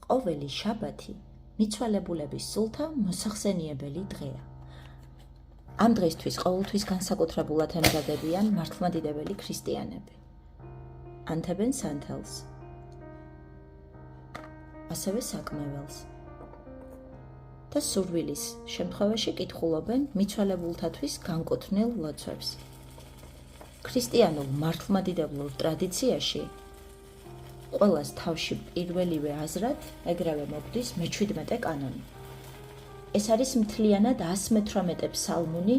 ყოველი შაბათი მიცვალებულების სულთა მოსახსენიებელი დღეა. ამ დღისთვის ყოველთვის განსაკუთრებულად ემზადებიან მართლმადიდებელი ქრისტიანები. ანთებენ სანთელს, ასევე საკმეველს და სურვილის შემთხვევაში კითხულობენ მიცვალებულთათვის განკუთვნილ ლოცვებს. ქრისტიანულ მართლმადიდებლურ ტრადიციაში ყველას თავში პირველივე აზრად ეგრევე მოგვდის მე-17 კანონი. ეს არის მთლიანად 118 ფსალმუნი,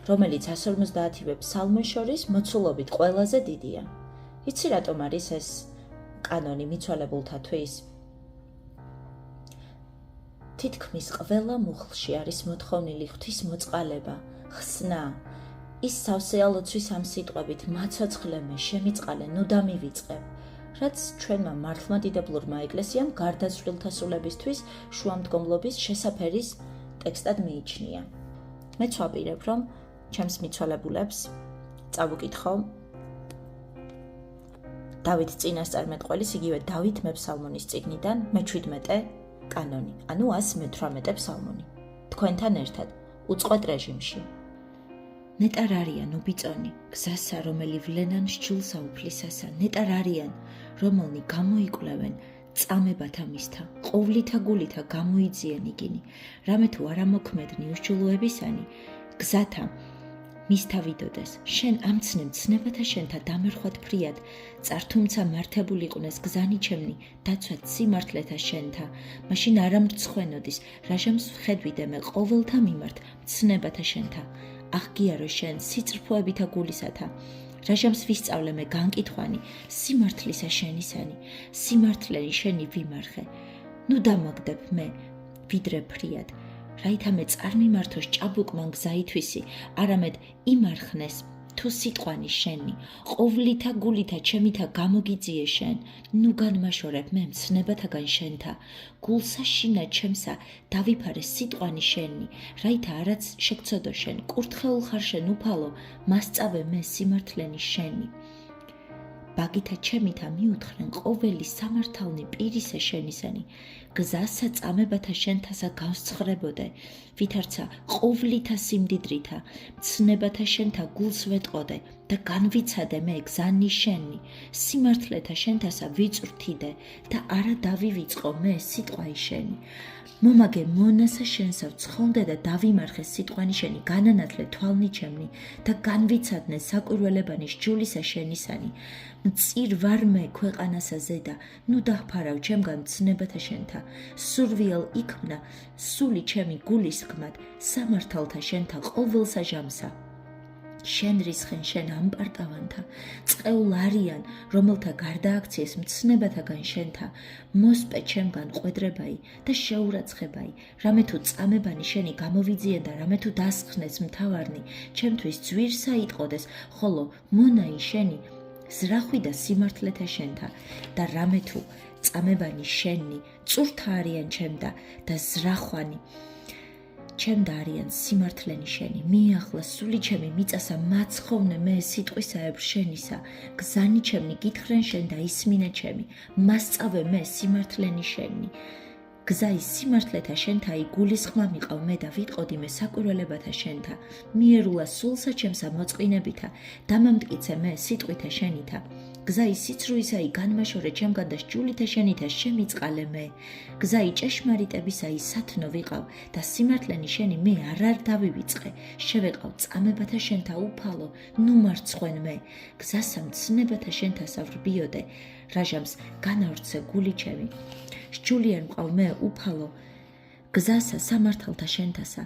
რომელიც 150-ვე ფსალმუნს შორის მოცულობით ყველაზე დიდია. იცი რატომ არის ეს კანონი მიცვალებულთათვის? თითქმის ყველა მუხლში არის მოთხოვნილი ღვთისმოწყალება, ხსნა, ის სავსეა ლოცვის ამ სიტყვებით მაცოცხლე მე, შემიწყალე, ნუ დამივიწყებ, რაც ჩვენმა მართლმადიდებლურმა ეკლესიამ გარდაცვლილთა სულებისთვის შუამდგომლობის შესაფერის ტექსტად მიიჩნია. მე ვაპირებ, რომ ჩემს მიცვალებულებს წავუკითხო დავით წინასწარმეტყველის, იგივე დავით მეფსალმონის წიგნიდან მე-17 კანონი, ანუ 118 ფსალმუნი. თქვენთან ერთად, უწყვეტ რეჟიმში. ნეტარ არიან უბიწონი, გზასა, რომელი ვლენან სჯულსა უფლისასა, ნეტარ არიან, რომელნი გამოიკვლევენ წამებათა მისთა, ყოვლითა გულითა გამოიძიენ იგინი, რამე თუ არ ამოქმედნი უსჯულოებისანი, გზათა მისთა ვიდოდეს, შენ ამცნემ ცნებათა შენთა დამერხვად ფრიად, წართუმცა მართებული იყვნენ გზანი ჩემნი, დაცვად სიმართლეთა შენთა, მაშინ არ ამრცხვენოდის, რაჟამს ვხედვიდე მე ყოველთა მიმართ ცნებათა შენთა, აღგიარო შენ სიწრფოებითა გულისათა, რაჟამს ვისწავლე მე განკითხვანი, სიმართლისა შენისანი, სიმართლენი შენი ვიმარხე, ნუ დამაგდებ მე, ვიდრე ფრიად, რაითა მე წარმიმართოს ჭაბუკმან გზა ითვისი, არამედ იმარხნეს თუ სიტყვანი შენი, ყოვლითა გულითა ჩემითა გამოგიძიე შენ, ნუ განმაშორებ მე მცნებათაგან შენთა, გულსა შინა ჩემსა დავიფარე სიტყვანი შენი, რაითა არაც შეგცოდო შენ, კურთხეულ ხარ შენ უფალო, მასწავე მე სიმართლენი შენი. ბაგითა ჩემითა მიუთხრენ ყოველი სამართალნი პირისა შენისანი, გზასა წამებათა შენთასა გავსცხრებოდე, ვითარცა ყოვლითა სიმდიდრითა, მცნებათა შენთა გულს ვეტყოდე და განვიცადე მე გზანი შენი, სიმართლეთა შენთასა ვიწვრთიდე და არა დავივიწყო მე სიტყვაი შენი. მომაგე მონასა შენსა ვცხონდე და დავიმარხე სიტყვანი შენი, განანათლე თვალნი ჩემნი და განვიცადნე საკვირველებანი სჯულისა შენისანი. მწირ ვარ მე ქვეყანასა ზედა, ნუ დახფარავ ჩემგან ცნებათა შენთა, სურვიელ იქმნა სული ჩემი გულის ხმად, სამართალთა შენთა ყოველსა ჟამსა. შენ რისხენ შენ ამპარტავანთა, წყეულ არიან, რომელთა გარდააქციეს მცნებათაგან შენთა, მოსპე ჩემგან ყვედრებაი და შეურაცხებაი, რამე თუ წამებანი შენი გამოვიძიენ და რამე თუ დასხნეს მთავარნი, ჩემთვის ძვირსა იტყოდეს, ხოლო მონაი შენი ზრახვი და სიმართლეთა შენთა და რამე თუ წამებანი შენი წურთა არიან ჩემდა და ზრახვანი ჩემდა არიან სიმართლენი შენი, მიახლა სული ჩემი მიწასა მაცხოვნე მე სიტყვისაებრ შენისა, გზანი ჩემნი გითხრენ შენ და ისმინე ჩემი, მასწავე მე სიმართლენი შენი. გზაი სიმართლეთა შენთაი გულის ხმა მიყავ მე და ვიტყოდი მე საკვირველებათა შენთა, მიერულა სულსა ჩემსა მოწყინებითა, დამამტკიცე მე სიტყვითა შენითა. გზაი სიცრუისაი განმაშორე ჩემგან და სჯულითა შენითა შემიწყალე მე. გზაი ჭეშმარიტებისაი სათნო ვიყავ და სიმართლენი შენი მე არ დავივიწყე, შევეყავ წამებათა შენთა უფალო, ნუ მარცხვენ მე. გზასა მცნებათა შენთასა ვრბიოდე, რაჟამს განავრცე გული ჩემი. სჯულიან მყავ მე უფალო, გზასა სამართალთა შენთასა,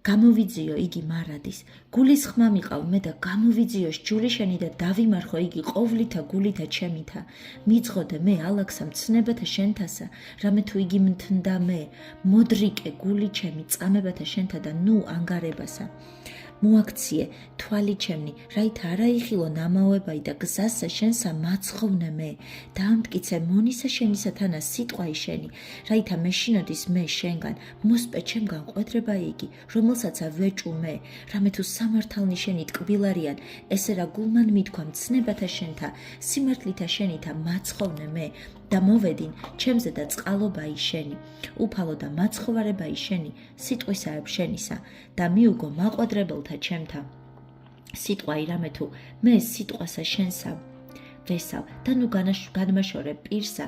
გამოვიძიო იგი მარადის, გულის ხმა მიყავ მე და გამოვიძიო სჯული შენი და დავიმარხო იგი ყოვლითა გულითა ჩემითა, მიწყოდე მე ალაქსა მცნებათა შენთასა, რამე თუ იგი მთნდა მე, მოდრიკე გული ჩემი წამებათა შენთა და ნუ ანგარებასა. მოაქციე თვალი ჩემნი, რაით არა იხილო ნამაოებაი და გზასა შენსა მაცხოვნე მე, დაამტკიცე მონისა შენისათანა სიტყვაი შენი, რაითა მეშინოდის მე შენგან, მოსპე ჩემგან ყვედრება იგი, რომელსაცა ვეჭუ მე, რამე თუ სამართალნი შენი ტკბილარიან, ესე რა გულმან მithქვა მცნებათა შენთა, სიმართლითა შენითა მაცხოვნე მე, და მოვე딘 ჩემზე და წყალობა იშენი, უფალო და მაცხოვარება იშენი, სიტყვისაებ შენისა და მიუგო მაყვადრებელთა ჩემთა. სიტყვა ირამე თუ მე სიტყვასა შენსა ვესავ და ნუ განმაშორე პირსა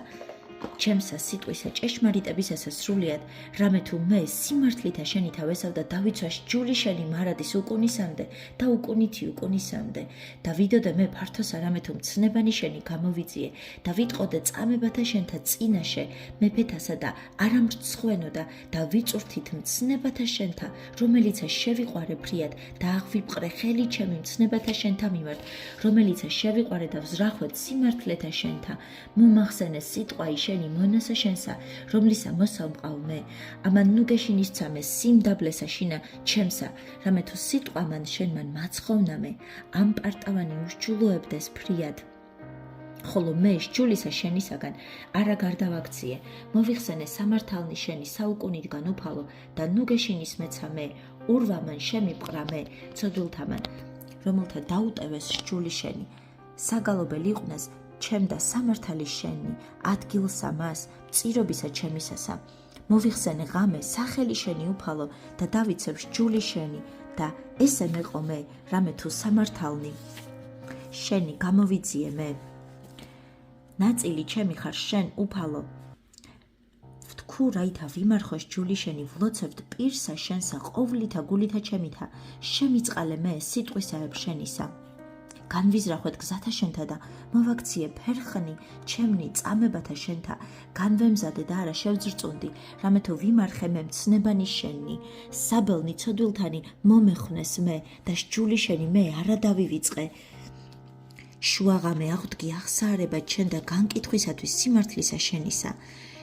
ჩემსა სიტყვისა ჭეშმარიტებისასა სრულიად, რამე თუ მე სიმართლითა შენითა ვესავ და დავიცვაშ ჯული შენი მარადის უკუნისამდე და უკუნითი უკუნისამდე და ვიდოდე მე ფართოსა, რამე თუ მცნებანი შენი გამოვიძიე და ვიტყოდე წამებათა შენთა წინაშე მეფეთასა და არამრცხვენოდა და ვიწურთით მცნებათა შენთა, რომელიცა შევიყვარე ფრიად და აღვიპყრე ხელი ჩემი მცნებათა შენთა მიმართ, რომელიცა შევიყვარე და ვზრახვეთ სიმართლეთა შენთა, მომახსენე სიტყვა შენი მონასა შენსა, რომლისა მოსავმყავ მე, ამან ნუ გეშინისცამე სიმდაბლესა შინა ჩემსა, რამე თუ სიტყვა მან შენ მან მაცხოვნა მე, ამ პარტავანი უსჯულოებდეს ფრიად. ხოლო მე სჯულისა შენისაგან არა გარდავაქციე, მოვიხსენე სამართალნი შენი საუკუნიდან უფალო და ნუ გეშინისმეცა მე, ურვა მან შემიპყრა მე, ცოდვილთამან, რომელთა დაუტევეს სჯული შენი, საგალობელი იყვნეს ჩემ და სამართალი შენი, ადგილსა მას, წირობისა ჩემისასა. მოვიხსენე ღამე სახელი შენი უფალო და დავიცებ სჯული შენი და ესე მეყო მე, რამე თუ სამართალნი შენი გამოვიძიე მე. ნაწილი ჩემი ხარ შენ უფალო. ვთქუ რაითა ვიმარხო სჯული შენი, ვლოცებთ პირსა შენსა, ყოვლითა გულითა ჩემითა, შემიწყალე მე სიტყვისაებ შენისა. განვიზრახვეთ გზათა შენთა და მოვაქციე ფერხნი ჩემნი წამებათა შენთა, განვემზადე და არა შევძრწუნდი, რამე თუ ვიმარხე მე მცნებანი შენი, საბელნი ცოდვილთანი მომეხვნეს მე და სჯული შენი მე არა დავივიწყე. შუაღამე აღვდგი აღსაარება ჩვენ და განკითხვისათვის სიმართლისა შენისა.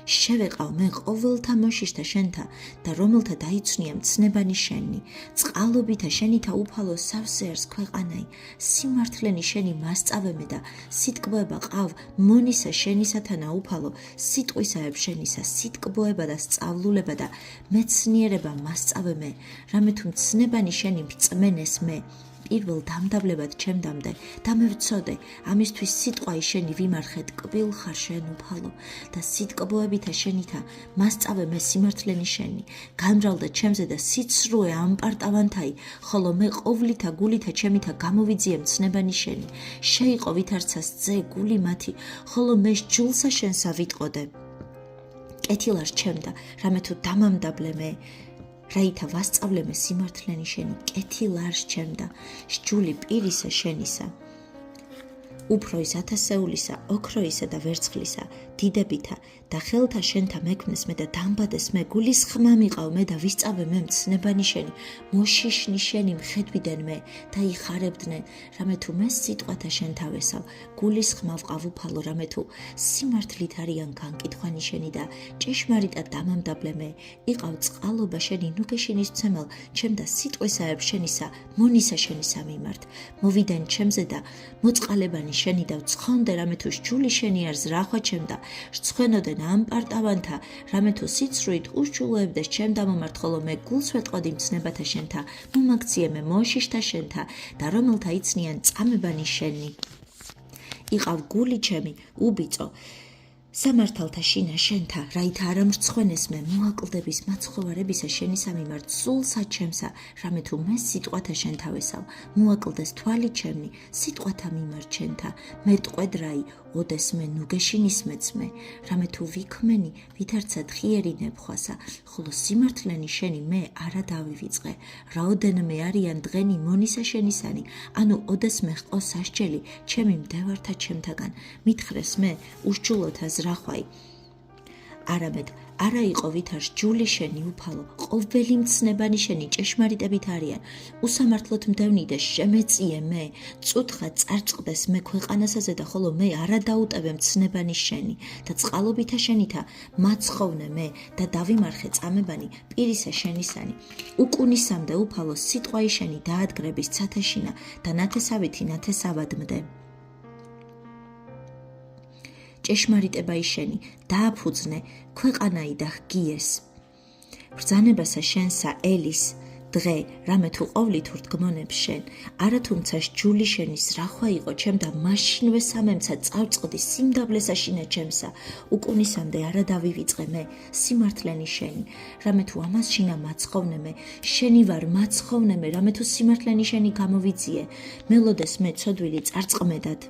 შევეყავ მე ყოველთა მოშიშთა შენთა და რომელთა დაიცვნია მცნებანი შენი, წყალობითა შენითა უფალო სავსეარს ქვეყანაი, სიმართლენი შენი მასწავემე და სიტკბოება ყავ მონისა შენისათანა უფალო, სიტყვისაებ შენისა სიტკბოება და სწავლულება და მეცნიერება მასწავემე, რამე თუ მცნებანი შენი მწმენეს მე, პირველ დამდაბლებად ჩემდამდე და მე ვცოდე, ამისთვის სიტყვაი შენი ვიმარხე ტკბილ ხარ შენ უფალო და სიტკბოებითა შენითა მასწავე მე სიმართლენი შენი, განმრავლდა ჩემზე და სიცრუე ამპარტავანთაი, ხოლო მე ყოვლითა გულითა ჩემითა გამოვიძიე მცნებანი შენი, შეიყო ვითარცას ძე გული მათი, ხოლო მე სჯულსა შენსა ვიტყოდე. კეთილარ ჩემდა, რამე თუ დამამდაბლე მე, რაითა ვასწავლე მე სიმართლენი შენი, კეთილარს ჩემდა, სჯული პირისა შენისა. უფრო ის ათასეულისა, ოქროისა და ვერცხლისა, დიდებითა და ხელთა შენთა მექმნეს მე და დამბადეს მე, გულის ხმა მიყავ მე და ვისწავე მე მცნებანი შენი, მოშიშნი შენი მხედვიდან მე და იხარებდნენ, რამე თუ მე სიტყვათა შენთა ვესავ, გულის ხმა ვყავ უფალო, რამე თუ სიმართლით არიან განკითხვანი შენი და ჭეშმარიტად დამამდაბლე მე, იყავ წყალობა შენი ნუ გეშინისცემელ, ჩემ და სიტყვისაებ შენისა, მონისა შენისა მიმართ, მოვიდნენ ჩემზე და მოწყალებანი შენი და ვცხონდე, რამე თუ სჯული შენი არ ზრახვა ჩემდა, სცხვენოდენ ამ პარტავანთა, რამე თუ სიცრუით უსჯულოებდეს ჩემ დამომართ, ხოლო მე გულს ვეტყოდი მცნებათა შენთა, მომაქციე მე მოშიშთა შენთა და რომელთა იცნიან წამებანი შენი. იყავ გული ჩემი უბიწო, სამართალთა შინა შენთა, რაითა არამრცხვენეს მე მოაკლდების მაცხოვარებისა შენისა მიმართ სულსა ჩემსა, რამე თუ მე სიტყვათა შენთა ვესავ, მოაკლდეს თვალი ჩემნი, სიტყვათა მიმართ შენთა, მე ტყვედრაი, ოდეს მე ნუ გეშინისმეც მე, რამე თუ ვიქმენი, ვითარცა თხიერი ნებხვასა, ხოლო სიმართლენი შენი მე არა დავივიწყე, რაოდენმე არიან დღენი მონისა შენისანი, ანუ ოდეს მე ჰყო სასჯელი, ჩემი მდევართა ჩემთაგან, მითხრეს მე უსჯულოთა ზრახვაი. არამედ არა იყო ვითარ სჯული შენი უფალო, ყოველი მცნებანი შენი ჭეშმარიტებით არიან, უსამართლოდ მდევნი და შემეწიე მე, წუთხა წარწყდეს მე ქვეყანასაზე და ხოლო მე არა დაუტევე მცნებანი შენი და წყალობითა შენითა მაცხოვნე მე და დავიმარხე წამებანი პირისა შენისანი, უკუნისამდე უფალო სიტყვაი შენი დაადგრების ცათეშინა და ნათესავითი ნათესავადმდე. ჭეშმარიტება შენი დააფუძნე ქვეყანაი და ჰგიეს. ბრძანებასა შენსა ელის დღე რამე თუ ყოვლით ურდგმონებს შენ, არა თუმცა ჯული შენის რახვა იყო ჩემ და მაშინვე სამემცა წავწყდი სიმდაბლესა შინა ჩემსა, უკუნისამდე არა დავივიწყე მე სიმართლენი შენი, რამე თუ ამას შინა მაცხოვნე მე, შენი ვარ მაცხოვნე მე, რამე თუ სიმართლენი შენი გამოვიძიე, მელოდეს მე ცოდვილი წარწყმედად.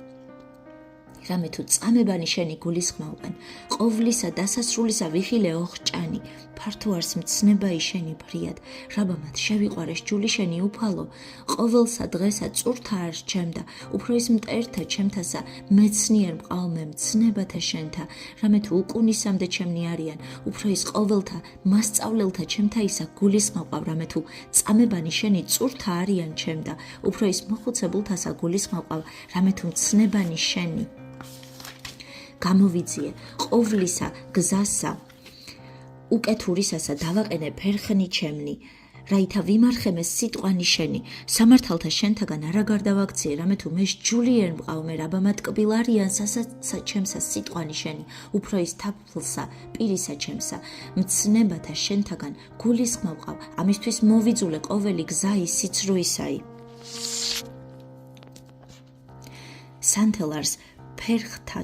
რამე თუ წამებანი შენი გულისხმავყენ, ყოვლისა დასასრულისა ვიხილე ოხჭანი, ფართო არს მცნებայի შენი ფრიად, რაბამად შევიყვარეს ჯული შენი უფალო, ყოველსა დღესა წურთა არს ჩემდა, უფრო ის მტერთა ჩემთასა, მეცნიერ მყავმე მცნებათა შენთა, რამე თუ უკუნისამდე ჩემნი არიან, უფრო ის ყოველთა მასწავლელთა ჩემთაისა გულისხმავყავ, რამე თუ წამებანი შენი წურთა არიან ჩემდა, უფრო ის მოხუცებულთასა გულისხმავყავ, რამე თუ მცნებანი შენი გამოვიძიე ყოვლისა გზასა უკეთურისასა დავაყენე ფერხნი ჩემნი, რაითა ვიმარხე მე სიტყვანი შენი, სამართალთა შენთაგან არა გარდავაქციე, რამე თუ მე ჯულიერ მყავმე, რაბამად კბილ არიან სასა ჩემსა სიტყვანი შენი, უფრო ის თაფლსა პირისა ჩემსა, მცნებათა შენთაგან გულისხმავყავ, ამისთვის მოვიძულე ყოველი გზაი სიცრუისაი. სანთელარს ფერხთა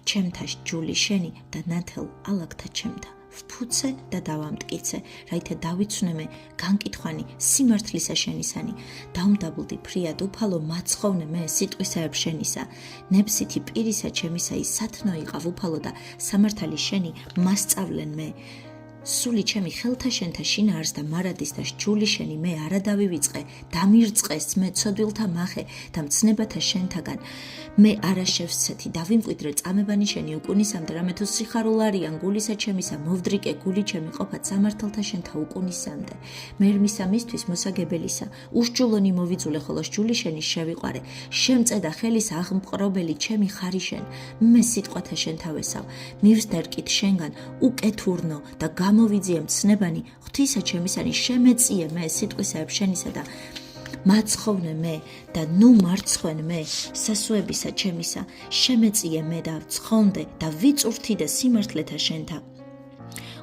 ჩემთა ჯული შენი და ნათელ ალაგთა ჩემთა ვფუცე და დავამტკიცე, რაითა დავიცვნე მე განკითხვანი სიმართლისა შენისანი, დავმდაბლდი ფრიად უფალო მაცხოვნე მე სიტყვისაებ შენისა, ნებსითი პირისა ჩემისა ის სათნო იყავ უფალო და სამართალი შენი მასწავლენ მე, სული ჩემი ხელთა შენთა შინა არს და მარადის და ჯული შენი მე არა დავივიწყე, დამირწყეს მე ცოდვილთა მახე და მცნებათა შენთაგან, მე არა შევსცეთი, დავიმკვიდრე წამებანი შენი უკუნისამდე, რამე თუ სიხარულარიან გულისა ჩემისა, მოვდრიკე გული ჩემი ყოფად სამართალთა შენთა უკუნისამდე, მერმისა მისთვის მოსაგებელისა, უშჯულონი მოვიძულე, ხოლო ჯული შენი შევიყვარე, შემწედა ხელის აღმყრობელი ჩემი ხარი შენ, მე სიტყვათა შენთავესავ, მივსდერკით შენგან უკეთურნო და გამოვიძიე მცნებანი, ღვთისა ჩემისანი შემეწიე მე სიტყვისაებ შენისა და მაცხოვნე მე და ნუ მარცხვენ მე სასუებისა ჩემისა, შემეწიე მე და ცხონდე და ვიწურთიდე სიმართლეთა შენთა.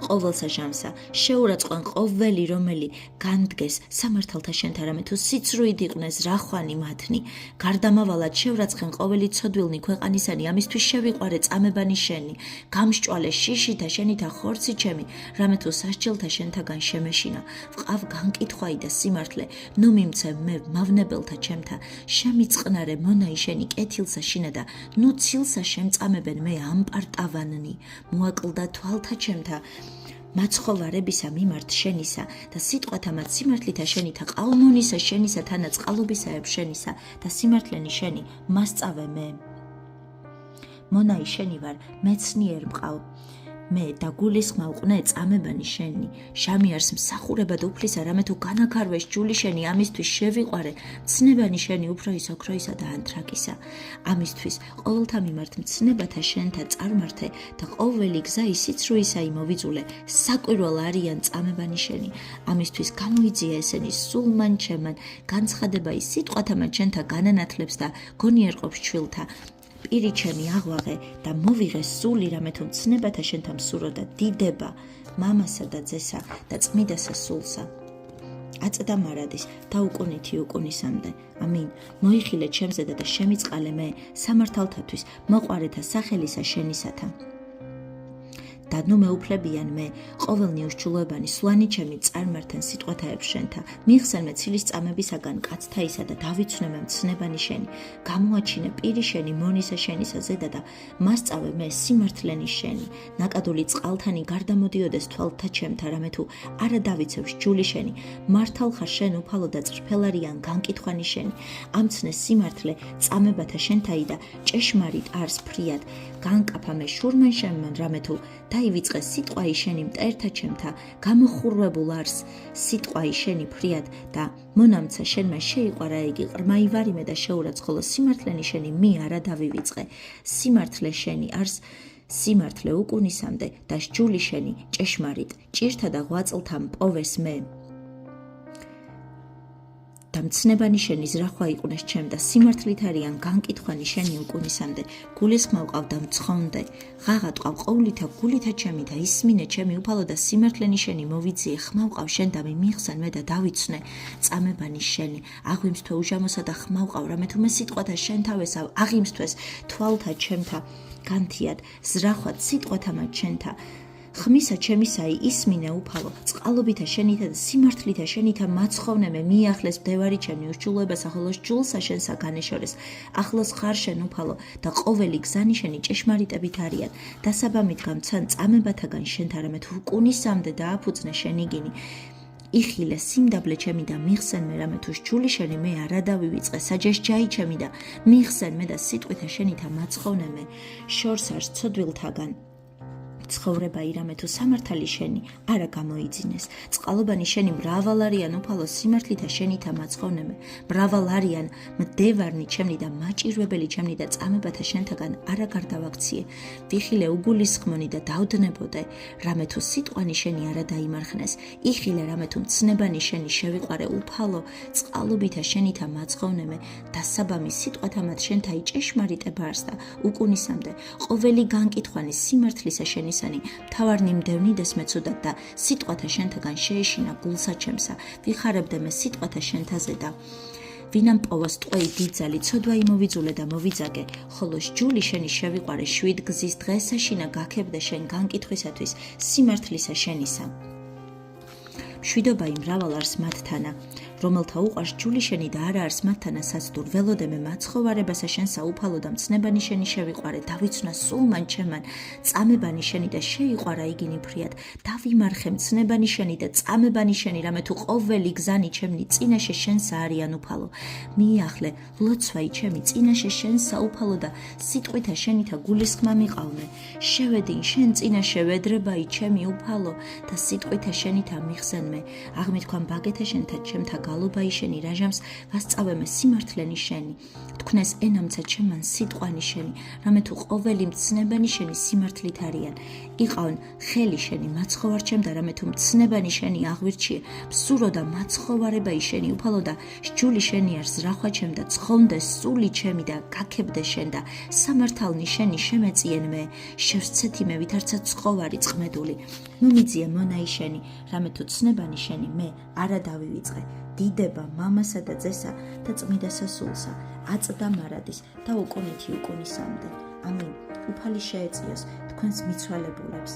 ყოველსა ჟამსა შეურაცხყვენ ყოველი რომელი განდგეს სამართალთა შენთა, რამე თუ სიცრუით იყვნენ რახვანი მათნი, გარდამავალად შევრაცხენ ყოველი ცოდვილნი ქვეყანისანი, ამისთვის შევიყვარე წამებანი შენი, გამსჭვალე შიშითა შენითა ხორცი ჩემი, რამე თუ სასჯელთა შენთაგან შემეშინა, ვყავ განკითხვაი და სიმართლე, ნუ მიმცე მე მავნებელთა ჩემთა, შემიწყნარე მონაი შენი კეთილსა შინა და ნუ ცილსა შემწამებენ მე ამპარტავანნი, მოაკლდა თვალთა ჩემთა, მაცხოვარებისა მიმართ შენისა და სიტყვათა მათ სიმართლითა შენითა ყალმონისა შენისა თანაც ყალობისაებ შენისა და სიმართლენი შენი მასწავე მე. მონაი შენი ვარ მეცნიერ მყავ მე და გულისხმავ ყნე წამებანი შენი, შამიარს მსახურებად უფლისა, რამე თუ განაქარვეს ჯული შენი, ამისთვის შევიყვარე მცნებანი შენი უფრო ის ოქროისა და ანთრაკისა, ამისთვის ყოველთა მიმართ მცნებათა შენთა წარმართე და ყოველი გზა სიცრუისაი მოვიძულე, საკვირვალ არიან წამებანი შენი, ამისთვის გამოიძიე ესენი სულმან ჩემან, განცხადება ის სიტყვათა მათ შენთა განანათლებს და გონიერყოფს ჩვილთა, პირი ჩემი აღვაღე და მოვიღე სული, რამე თუ მცნებათა შენთა მსურო და დიდება, მამასა და ძესა და წმიდასა სულსა. აწდა მარადის და უკუნითი უკუნისამდე. ამინ. მოიხილე ჩემზე და შემიწყალე მე სამართალთათვის, მოყვარეთა სახელისა შენისათა. და ნუ მეუფლებიან მე, ყოველნი უშჩულოებანი სვანი ჩემი წარმართენ სიტყვათაებ შენთა, მიხსენ მე ცილის წამებისაგან კაცთაისა და დავიცვნე მე მცნებანი შენი, გამოაჩინე პირი შენი მონისა შენისა ზედა და მასწავე მე სიმართლენი შენი, ნაკადული წყალთანი გარდამოდიოდეს თვალთა ჩემთა, რამე თუ არა დავიცევს ჯული შენი, მართალ ხარ შენ უფალო და წრფელარიან განკითხვანი შენი, ამცნე სიმართლე წამებათა შენთაი და ჭეშმარიტ არს ფრიად, განკაფა მე შურმენ შემენ, რამე თუ დაივიწყე სიტყვაი შენი მტერთა ჩემთა, გამოხურვებულ არს სიტყვაი შენი ფრიად და მონამცა შენმა შეიყვარა იგი ყრმაი ვარიმე და შეურაცხ, ხოლო სიმართლენი შენი მი არა დავივიწყე, სიმართლე შენი არს სიმართლე უკუნისამდე და ჯული შენი ჭეშმარიტ ჭირთა და ღვაწლთა მპოვეს მე. და მცნებანი შენი ზრახვა იყვნეს ჩემ და სიმართლით არიან განკითხვანი შენი უკუნისამდე გულისხმობ ყავდა მცხონდე ღაღა ტყავ ყოვლითა გულითა ჩემი და ისმინე ჩემი უფალო და სიმართლენი შენი მოვიძიე ხმავყავ შენ და მიმიხსენ მე და დავიცვნე წამებანი შენი აღვიმსთვე უჟამოსა და ხმავყავ რამე თუ მე სიტყვათა შენ თავესავ აღიმსთვეს თვალთა ჩემთა განთიად ზრახვად სიტყვათა მათ შენთა ხმისა ჩემისაი ისმინე უფალო წყალობითა შენითა და სიმართლითა შენითა მაცხოვნე მე მიახლეს მდევარი ჩემი ურჩულოებასა ხოლო ჯულსა შენსა განეშორეს ახლოს ხარ შენ უფალო და ყოველი გზანი შენი ჭეშმარიტებით არიან დასაბამით გამცან წამებათაგან შენთა რამე თუ კუნისამდე დააფუძნე შენი გინი იხილე სიმდაბლე ჩემი და მიხსენ მე რამე თუ სჯული შენი მე არა დავივიწყე საჯეშ ჯაი ჩემი და მიხსენ მე და სიტყვითა შენითა მაცხოვნე მე შორს არ ცოდვილთაგან ცხოვრება ირამე თუ სამართალი შენი არა გამოიძინეს წყალობანი შენი მრავალ არიან უფალო სიმართლითა შენითა მაცხოვნე მე მრავალ არიან მდევარნი ჩემნი და მაჭირვებელი ჩემნი და წამებათა შენთაგან არა გარდავაქციე ვიხილე უგულისხმონი და დავდნებოდე რამე თუ სიტყვანი შენი არა დაიმარხნეს იხილე რამე თუ მცნებანი შენი შევიყვარე უფალო წყალობითა შენითა მაცხოვნე მე დასაბამი სიტყვათა მათ შენთა იჭეშმარიტება არს და უკუნისამდე ყოველი განკითხვანი სიმართლისა შენის მთავარ ნიმდევნიდეს მეცუდად და სიტყვათა შენთაგან შეეშინა გულსა ჩემსა ვიხარებდე მე სიტყვათა შენთაზე და ვინამ პოვას ტყვეი დიდძალი ცოდვა იმოვიძულე და მოვიძაგე ხოლო სჯული შენი შევიყვარე შვიდ გზის დღესაშინა გაქებდე შენ განკითხვისათვის სიმართლისა შენისა მშვიდობა იმრავალ არს მათთანა რომელთა უყვარს ჯული შენი და არა არს მათთანა საცდურ ველოდე მე მაცხოვარებასა შენსა უფალო და მცნებანი შენი შევიყვარე დავიცვნა სულ მან ჩემან წამებანი შენი და შეიყვარა იგინი ფრიად დავიმარხე მცნებანი შენი და წამებანი შენი რამე თუ ყოველი გზანი ჩემნი წინაშე შენსა არიან უფალო მიახლე ლოცვაი ჩემი წინაშე შენსა უფალო და სიტყვითა შენითა გულისხმა მიყავნე შევედინ შენ წინაშე ვედრებაი ჩემი უფალო და სიტყვითა შენითა მიხსენ მე აღმითქვამ ბაგეთა შენთა ჩემთა გალობაი შენი რაჟამს ვასწავე მე სიმართლენი შენი თქვნეს ენამცა ჩემან სიტყვანი შენი რამე თუ ყოველი მცნებანი შენი სიმართლით არიან იყავენ ხელი შენი მაცხოვარ ჩემ და რამე თუ მცნებანი შენი აღვირჩიე მსურო და მაცხოვარებაი შენი უფალო და სჯული შენი არ ზრახვა ჩემ და ცხონდე სული ჩემი და გაქებდე შენ და სამართალნი შენი შემეწიენ მე შევსცეთი მე ვითარცა ცხოვარი წყმედული მომიძიე მონაი შენი რამე თუ ცნებანი შენი მე არა დავივიწყე დიდება მამასა და ძესა და წმიდა სასულსა აწდა მარადის და უკუნითი უკუნისამდე ამინ უფალი შეეწიოს თქვენს მიცვალებულებს